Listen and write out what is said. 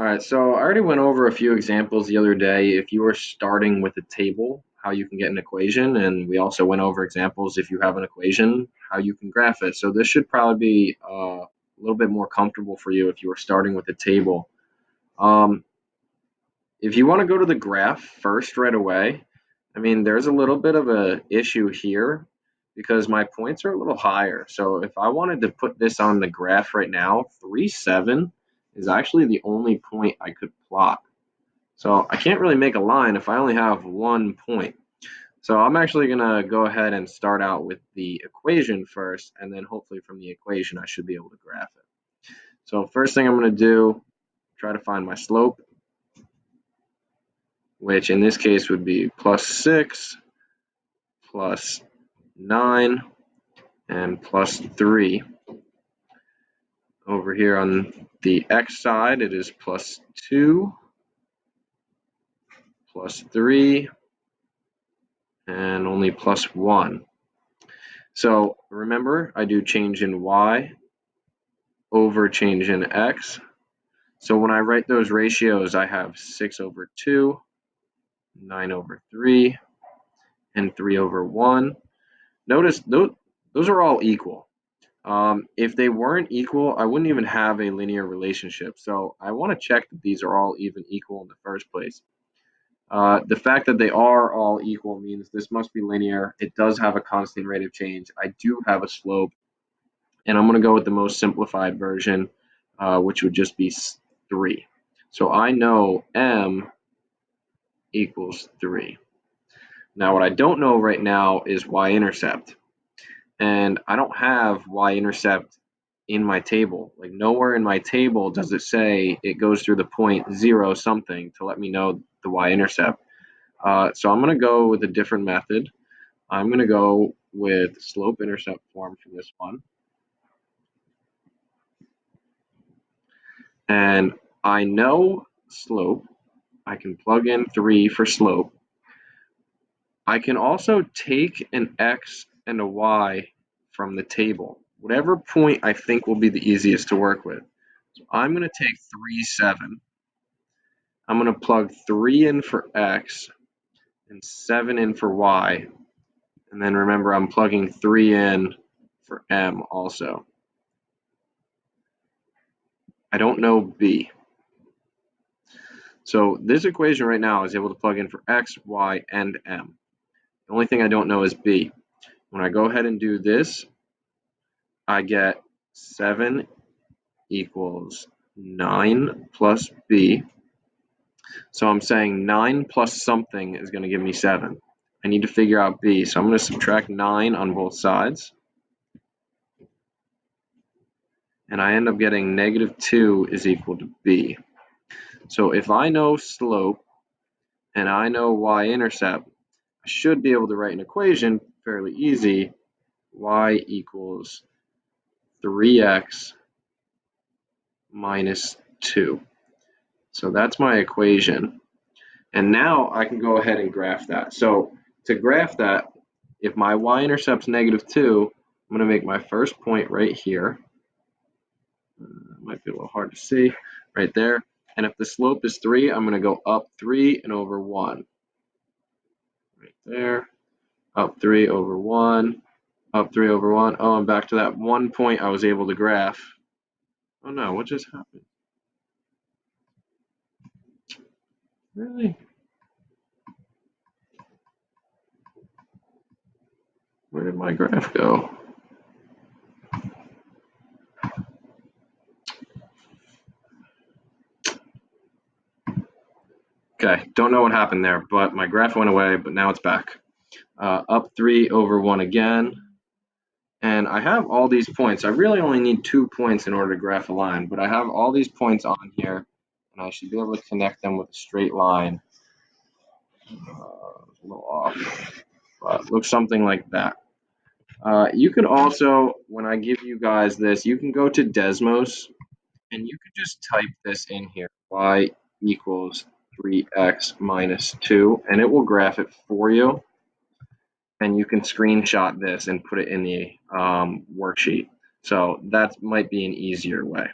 right, so I already went over a few examples the other day. If you were starting with a table, how you can get an equation, and we also went over examples if you have an equation, how you can graph it. So this should probably be a little bit more comfortable for you if you were starting with a table. Um, if you want to go to the graph first right away, I mean, there's a little bit of a issue here because my points are a little higher. So if I wanted to put this on the graph right now, 3, 7 is actually the only point I could plot. So I can't really make a line if I only have 1 point. So I'm actually going to go ahead and start out with the equation first, and then hopefully from the equation I should be able to graph it. So first thing I'm going to do, try to find my slope, which in this case would be +6, +9, and +3. Over here on the x side, it is +2, +3, and only +1. So remember, I do change in y over change in x. So when I write those ratios, I have 6/2, 9/3, and 3/1. Notice those are all equal. If they weren't equal, I wouldn't even have a linear relationship. So I want to check that these are all even equal in the first place. The fact that they are all equal means this must be linear. It does have a constant rate of change. I do have a slope, and I'm going to go with the most simplified version, which would just be 3. So I know m equals 3. Now what I don't know right now is y-intercept. And I don't have y-intercept in my table. Like nowhere in my table does it say it goes through the point 0 something to let me know the y-intercept. So I'm going to go with a different method. I'm going to go with slope-intercept form for this one. And I know slope. I can plug in 3 for slope. I can also take an x and a y from the table, whatever point I think will be the easiest to work with. So I'm going to take 3, 7. I'm going to plug 3 in for x and 7 in for y. And then remember, I'm plugging 3 in for m also. I don't know b. So this equation right now is able to plug in for x, y, and m. The only thing I don't know is b. When I go ahead and do this, I get 7 equals 9 plus b. So I'm saying 9 plus something is going to give me 7. I need to figure out b, so I'm going to subtract 9 on both sides. And I end up getting -2 is equal to b. So if I know slope and I know y-intercept, I should be able to write an equation fairly easy. Y equals 3x minus 2. So that's my equation. And now I can go ahead and graph that. So to graph that, if my y-intercept's -2, I'm going to make my first point right here. Might be a little hard to see right there. And if the slope is 3, I'm going to go up 3 and over 1. Right there. Up 3 over 1. Up 3 over 1. Oh, I'm back to that 1 point I was able to graph. Oh no, what just happened? Really? Where did my graph go? Okay, don't know what happened there, but my graph went away, but now it's back. Up 3 over 1 again. And I have all these points. I really only need 2 points in order to graph a line, but I have all these points on here, and I should be able to connect them with a straight line. A little off, but looks something like that. You could also, when I give you guys this, you can go to Desmos, and you could just type this in here, y equals 3x minus 2, and it will graph it for you. And you can screenshot this and put it in the worksheet. So that might be an easier way.